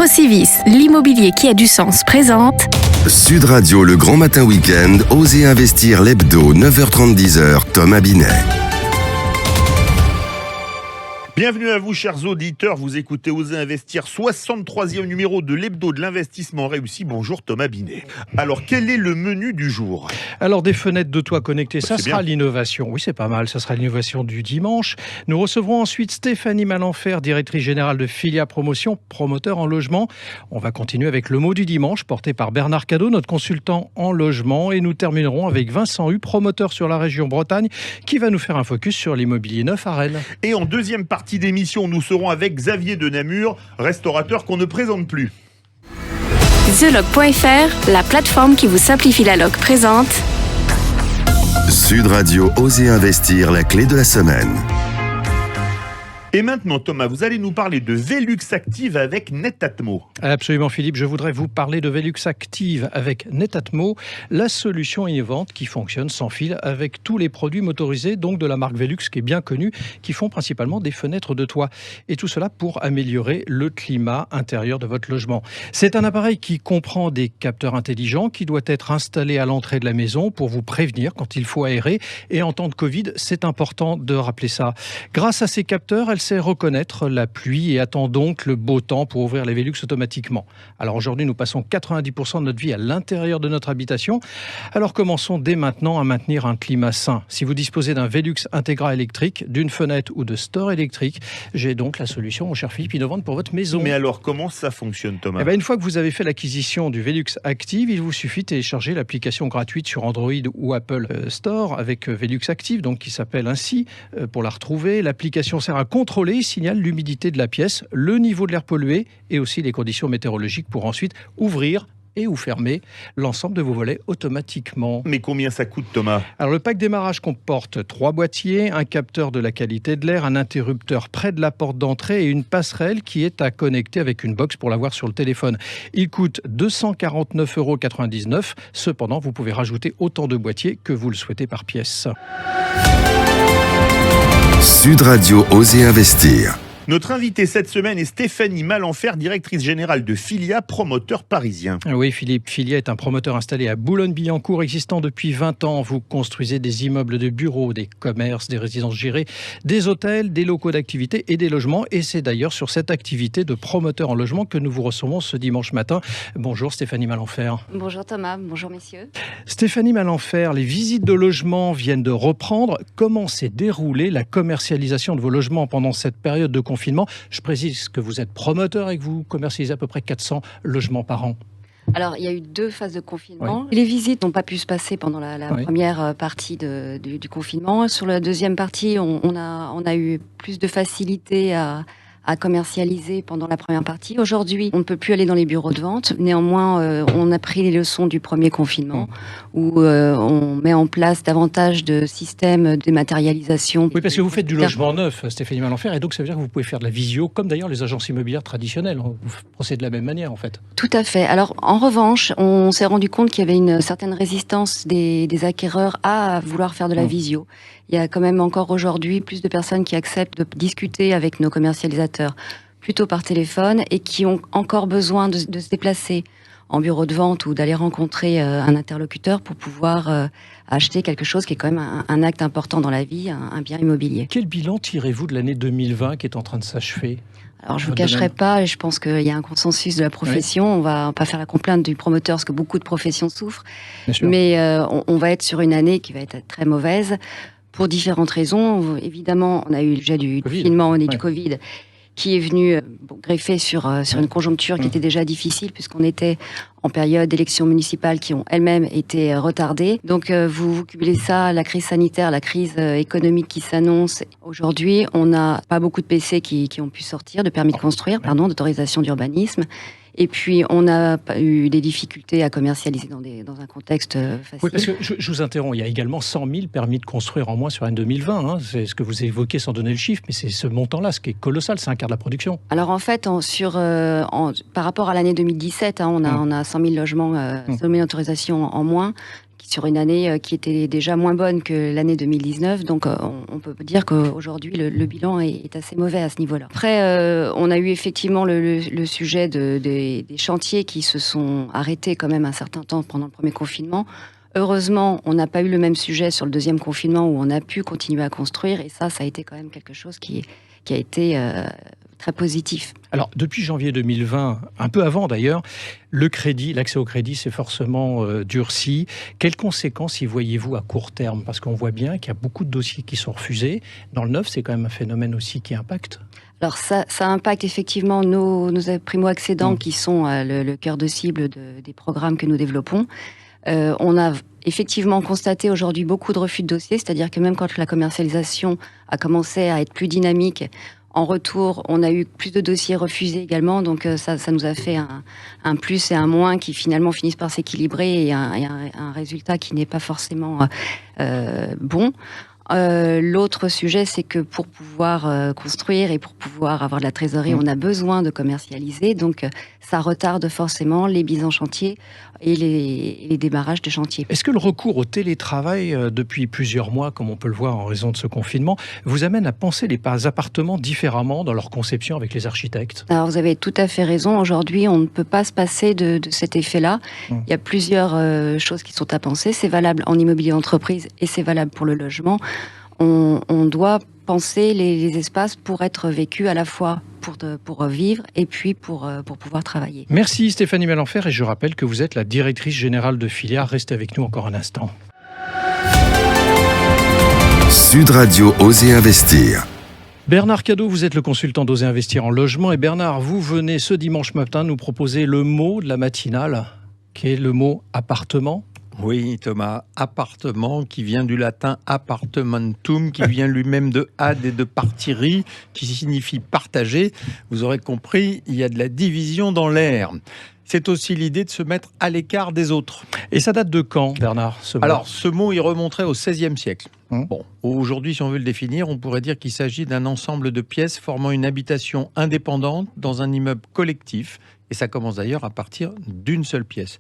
Procivis, l'immobilier qui a du sens présente Sud Radio, le grand matin week-end, Osez investir l'hebdo, 9h30, 10h, Thomas Binet. Bienvenue à vous, chers auditeurs. Vous écoutez Osez investir, 63e numéro de l'hebdo de l'investissement réussi. Bonjour Thomas Binet. Alors, quel est le menu du jour ? Alors, des fenêtres de toit connectées, ça sera bien. l'innovation. Oui, c'est pas mal, ça sera l'innovation du dimanche. Nous recevrons ensuite Stéphanie Malenfer, directrice générale de Filia Promotion, promoteur en logement. On va continuer avec le mot du dimanche, porté par Bernard Cadot, notre consultant en logement. Et nous terminerons avec Vincent Hu, promoteur sur la région Bretagne, qui va nous faire un focus sur l'immobilier neuf à Rennes. Et en deuxième partie d'émission, nous serons avec Xavier de Namur, restaurateur qu'on ne présente plus. TheLog.fr, la plateforme qui vous simplifie la log présente Sud Radio, Osez investir, la clé de la semaine. Et maintenant, Thomas, vous allez nous parler de Velux Active avec Netatmo. Absolument, Philippe. Je voudrais vous parler de Velux Active avec Netatmo, la solution innovante qui fonctionne sans fil avec tous les produits motorisés, donc de la marque Velux qui est bien connue, qui font principalement des fenêtres de toit. Et tout cela pour améliorer le climat intérieur de votre logement. C'est un appareil qui comprend des capteurs intelligents qui doit être installé à l'entrée de la maison pour vous prévenir quand il faut aérer. Et en temps de Covid, c'est important de rappeler ça. Grâce à ces capteurs, elle sait reconnaître la pluie et attend donc le beau temps pour ouvrir les Velux automatiquement. Alors aujourd'hui, nous passons 90% de notre vie à l'intérieur de notre habitation. Alors commençons dès maintenant à maintenir un climat sain. Si vous disposez d'un Velux Integra électrique, d'une fenêtre ou de store électrique, j'ai donc la solution, mon cher Philippe, innovante pour votre maison. Mais alors, comment ça fonctionne, Thomas ? Une fois que vous avez fait l'acquisition du Velux Active, il vous suffit de télécharger l'application gratuite sur Android ou Apple Store avec Velux Active, donc qui s'appelle ainsi pour la retrouver. L'application sert à contrôler, il signale l'humidité de la pièce, le niveau de l'air pollué et aussi les conditions météorologiques pour ensuite ouvrir et ou fermer l'ensemble de vos volets automatiquement. Mais combien ça coûte, Thomas ? Alors le pack démarrage comporte 3 boîtiers, un capteur de la qualité de l'air, un interrupteur près de la porte d'entrée et une passerelle qui est à connecter avec une box pour l'avoir sur le téléphone. Il coûte 249,99 €. Cependant, vous pouvez rajouter autant de boîtiers que vous le souhaitez par pièce. Sud Radio, Osez investir. Notre invitée cette semaine est Stéphanie Malenfer, directrice générale de Filia, promoteur parisien. Oui, Philippe, Filia est un promoteur installé à Boulogne-Billancourt, existant depuis 20 ans. Vous construisez des immeubles de bureaux, des commerces, des résidences gérées, des hôtels, des locaux d'activité et des logements. Et c'est d'ailleurs sur cette activité de promoteur en logement que nous vous recevons ce dimanche matin. Bonjour Stéphanie Malenfer. Bonjour Thomas, bonjour messieurs. Stéphanie Malenfer, les visites de logements viennent de reprendre. Comment s'est déroulée la commercialisation de vos logements pendant cette période de confinement ? Je précise que vous êtes promoteur et que vous commercialisez à peu près 400 logements par an. Alors, il y a eu 2 phases de confinement. Oui. Les visites n'ont pas pu se passer pendant la Oui. première partie du confinement. Sur la deuxième partie, on a eu plus de facilité à commercialiser pendant la première partie. Aujourd'hui, on ne peut plus aller dans les bureaux de vente. Néanmoins, on a pris les leçons du premier confinement où on met en place davantage de systèmes de dématérialisation. Oui, parce que vous faites du logement neuf, Stéphanie Malenfer, et donc ça veut dire que vous pouvez faire de la visio, comme d'ailleurs les agences immobilières traditionnelles. Vous procédez de la même manière, en fait. Tout à fait. Alors, en revanche, on s'est rendu compte qu'il y avait une certaine résistance des acquéreurs à vouloir faire de la visio. Il y a quand même encore aujourd'hui plus de personnes qui acceptent de discuter avec nos commercialisateurs plutôt par téléphone et qui ont encore besoin de se déplacer en bureau de vente ou d'aller rencontrer un interlocuteur pour pouvoir acheter quelque chose qui est quand même un acte important dans la vie, un bien immobilier. Quel bilan tirez-vous de l'année 2020 qui est en train de s'achever ? Alors, je ne vous cacherai pas, et je pense qu'il y a un consensus de la profession. Oui. On va pas faire la complainte du promoteur, parce que beaucoup de professions souffrent. Mais on va être sur une année qui va être très mauvaise pour différentes raisons. Évidemment, on a eu déjà du confinement et du Covid qui est venu greffer sur une conjoncture qui était déjà difficile, puisqu'on était en période d'élections municipales qui ont elles-mêmes été retardées. Donc vous cumulez ça, la crise sanitaire, la crise économique qui s'annonce. Aujourd'hui, on n'a pas beaucoup de PC qui ont pu sortir, de permis de construire, d'autorisation d'urbanisme. Et puis, on a eu des difficultés à commercialiser dans un contexte facile. Oui, parce que je vous interromps, il y a également 100 000 permis de construire en moins sur l'année 2020. Hein. C'est ce que vous évoquez sans donner le chiffre, mais c'est ce montant-là, ce qui est colossal, c'est un quart de la production. Alors en fait, par rapport à l'année 2017, on a 100 000 logements, 100 000 autorisations en moins, sur une année qui était déjà moins bonne que l'année 2019. Donc, on peut dire qu'aujourd'hui, le bilan est assez mauvais à ce niveau-là. Après, on a eu effectivement le sujet des chantiers qui se sont arrêtés quand même un certain temps pendant le premier confinement. Heureusement, on n'a pas eu le même sujet sur le deuxième confinement où on a pu continuer à construire. Et ça a été quand même quelque chose qui a été très positif. Alors, depuis janvier 2020, un peu avant d'ailleurs, l'accès au crédit s'est forcément durci. Quelles conséquences y voyez-vous à court terme ? Parce qu'on voit bien qu'il y a beaucoup de dossiers qui sont refusés. Dans le neuf, c'est quand même un phénomène aussi qui impacte. Alors ça impacte effectivement nos primo-accédants qui sont le cœur de cible des programmes que nous développons. On a effectivement constaté aujourd'hui beaucoup de refus de dossiers, c'est-à-dire que même quand la commercialisation a commencé à être plus dynamique, en retour, on a eu plus de dossiers refusés également, donc ça nous a fait un plus et un moins qui finalement finissent par s'équilibrer et un résultat qui n'est pas forcément bon. L'autre sujet, c'est que pour pouvoir construire et pour pouvoir avoir de la trésorerie, on a besoin de commercialiser. Donc, ça retarde forcément les mises en chantier et les démarrages de chantier. Est-ce que le recours au télétravail depuis plusieurs mois, comme on peut le voir en raison de ce confinement, vous amène à penser les appartements différemment dans leur conception avec les architectes ? Alors, vous avez tout à fait raison. Aujourd'hui, on ne peut pas se passer de cet effet-là. Il y a plusieurs choses qui sont à penser. C'est valable en immobilier entreprise et c'est valable pour le logement. On doit penser les espaces pour être vécus à la fois pour vivre et puis pour pouvoir travailler. Merci Stéphanie Malenfer et je rappelle que vous êtes la directrice générale de Filière. Restez avec nous encore un instant. Sud Radio Oser Investir. Bernard Cadot, vous êtes le consultant d'Oser Investir en logement. Et Bernard, vous venez ce dimanche matin nous proposer le mot de la matinale, qui est le mot appartement. Oui, Thomas, appartement qui vient du latin appartementum, qui vient lui-même de ad et de partiri, qui signifie partager. Vous aurez compris, il y a de la division dans l'air. C'est aussi l'idée de se mettre à l'écart des autres. Et ça date de quand, Bernard, ce mot ? Alors, ce mot, il remonterait au XVIe siècle. Bon, aujourd'hui, si on veut le définir, on pourrait dire qu'il s'agit d'un ensemble de pièces formant une habitation indépendante dans un immeuble collectif. Et ça commence d'ailleurs à partir d'une seule pièce.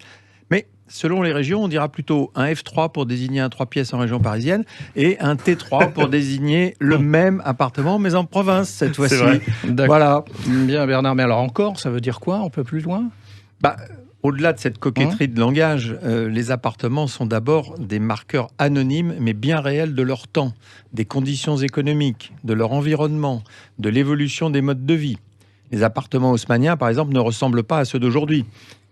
Mais selon les régions, on dira plutôt un F3 pour désigner un 3 pièces en région parisienne et un T3 pour désigner le même appartement, mais en province cette fois-ci. Voilà. Bien Bernard, mais alors encore, ça veut dire quoi ? Un peu plus loin ? Au-delà de cette coquetterie de langage, les appartements sont d'abord des marqueurs anonymes, mais bien réels de leur temps, des conditions économiques, de leur environnement, de l'évolution des modes de vie. Les appartements haussmanniens, par exemple, ne ressemblent pas à ceux d'aujourd'hui.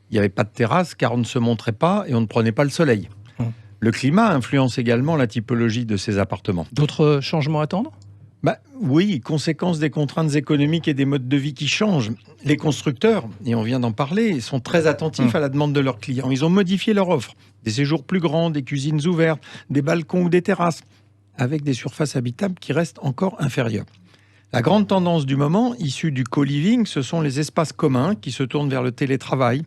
Il n'y avait pas de terrasse car on ne se montrait pas et on ne prenait pas le soleil. Le climat influence également la typologie de ces appartements. D'autres changements à attendre ? Oui, conséquence des contraintes économiques et des modes de vie qui changent. Les constructeurs, et on vient d'en parler, sont très attentifs à la demande de leurs clients. Ils ont modifié leur offre. Des séjours plus grands, des cuisines ouvertes, des balcons ou des terrasses, avec des surfaces habitables qui restent encore inférieures. La grande tendance du moment, issue du co-living, ce sont les espaces communs qui se tournent vers le télétravail,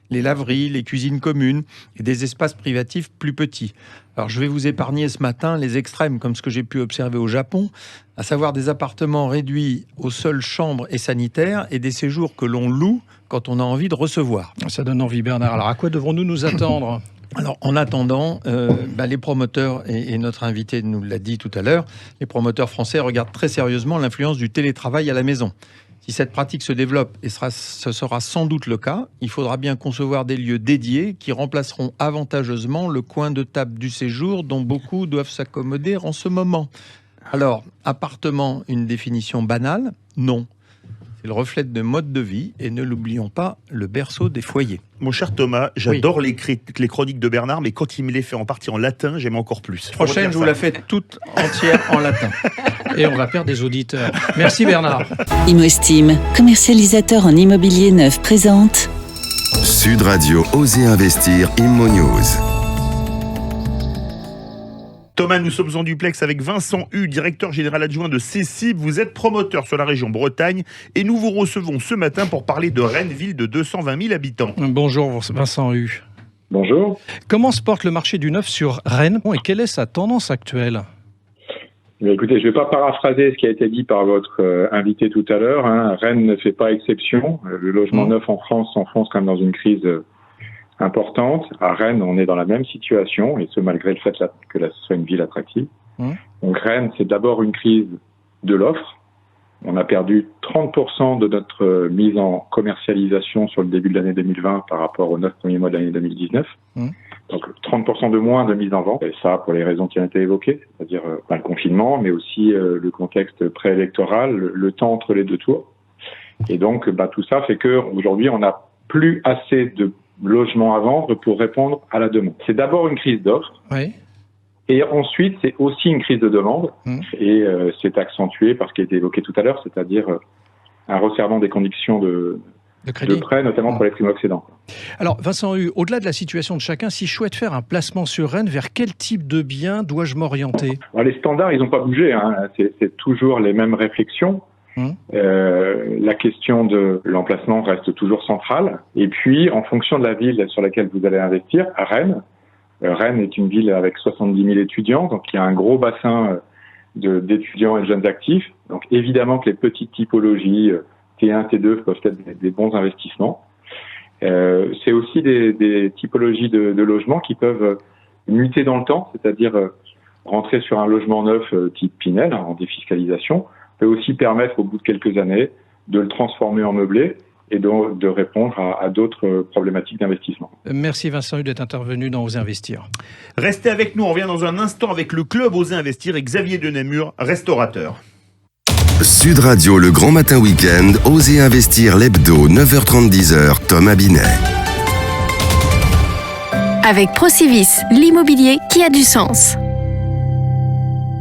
les laveries, les cuisines communes et des espaces privatifs plus petits. Alors je vais vous épargner ce matin les extrêmes comme ce que j'ai pu observer au Japon, à savoir des appartements réduits aux seules chambres et sanitaires et des séjours que l'on loue quand on a envie de recevoir. Ça donne envie Bernard. Alors à quoi devrons-nous nous attendre ? Alors, en attendant, les promoteurs, et notre invité nous l'a dit tout à l'heure, les promoteurs français regardent très sérieusement l'influence du télétravail à la maison. Si cette pratique se développe, et ce sera sans doute le cas, il faudra bien concevoir des lieux dédiés qui remplaceront avantageusement le coin de table du séjour dont beaucoup doivent s'accommoder en ce moment. Alors, appartement, une définition banale ? Non. C'est le reflet de mode de vie et ne l'oublions pas, le berceau des foyers. Mon cher Thomas, j'adore les chroniques de Bernard, mais quand il me les fait en partie en latin, j'aime encore plus. Prochaine, je vous la fais toute entière en latin. Et on va perdre des auditeurs. Merci Bernard. ImmoEstime, commercialisateur en immobilier neuf, présente Sud Radio Oser Investir Immo News. Thomas, nous sommes en duplex avec Vincent Hu, directeur général adjoint de CECIB. Vous êtes promoteur sur la région Bretagne et nous vous recevons ce matin pour parler de Rennes, ville de 220 000 habitants. Bonjour Vincent Hu. Bonjour. Comment se porte le marché du neuf sur Rennes et quelle est sa tendance actuelle ? Écoutez, je ne vais pas paraphraser ce qui a été dit par votre invité tout à l'heure. Rennes ne fait pas exception. Le logement neuf en France s'enfonce quand même dans une crise importante. À Rennes, on est dans la même situation, et ce malgré le fait que ce soit une ville attractive. Donc Rennes, c'est d'abord une crise de l'offre. On a perdu 30% de notre mise en commercialisation sur le début de l'année 2020 par rapport aux 9 premiers mois de l'année 2019. Donc 30% de moins de mise en vente. Et ça, pour les raisons qui ont été évoquées, c'est-à-dire le confinement, mais aussi le contexte préélectoral, le temps entre les deux tours. Et donc, tout ça fait qu'aujourd'hui, on n'a plus assez de logements à vendre pour répondre à la demande. C'est d'abord une crise d'offre. Oui. Et ensuite, c'est aussi une crise de demande. Et c'est accentué par ce qui a été évoqué tout à l'heure, c'est-à-dire un resserrement des conditions de prêt, notamment pour les primo-accédants. Alors, Vincent Hu, au-delà de la situation de chacun, si je souhaite faire un placement sur Rennes, vers quel type de bien dois-je m'orienter ? Les standards, ils n'ont pas bougé. C'est toujours les mêmes réflexions. La question de l'emplacement reste toujours centrale. Et puis, en fonction de la ville sur laquelle vous allez investir, à Rennes est une ville avec 70 000 étudiants, donc il y a un gros bassin d'étudiants et de jeunes actifs. Donc évidemment que les petites typologies T1, T2 peuvent être des bons investissements. C'est aussi des typologies de logements qui peuvent muter dans le temps, c'est-à-dire rentrer sur un logement neuf type Pinel, en défiscalisation, peut aussi permettre au bout de quelques années de le transformer en meublé et donc de répondre à d'autres problématiques d'investissement. Merci Vincent Hu d'être intervenu dans Osez Investir. Restez avec nous, on revient dans un instant avec le club Osez Investir et Xavier Denamur, restaurateur. Sud Radio, le grand matin week-end, Osez Investir l'hebdo, 9h30, 10h, Thomas Binet. Avec Procivis, l'immobilier qui a du sens.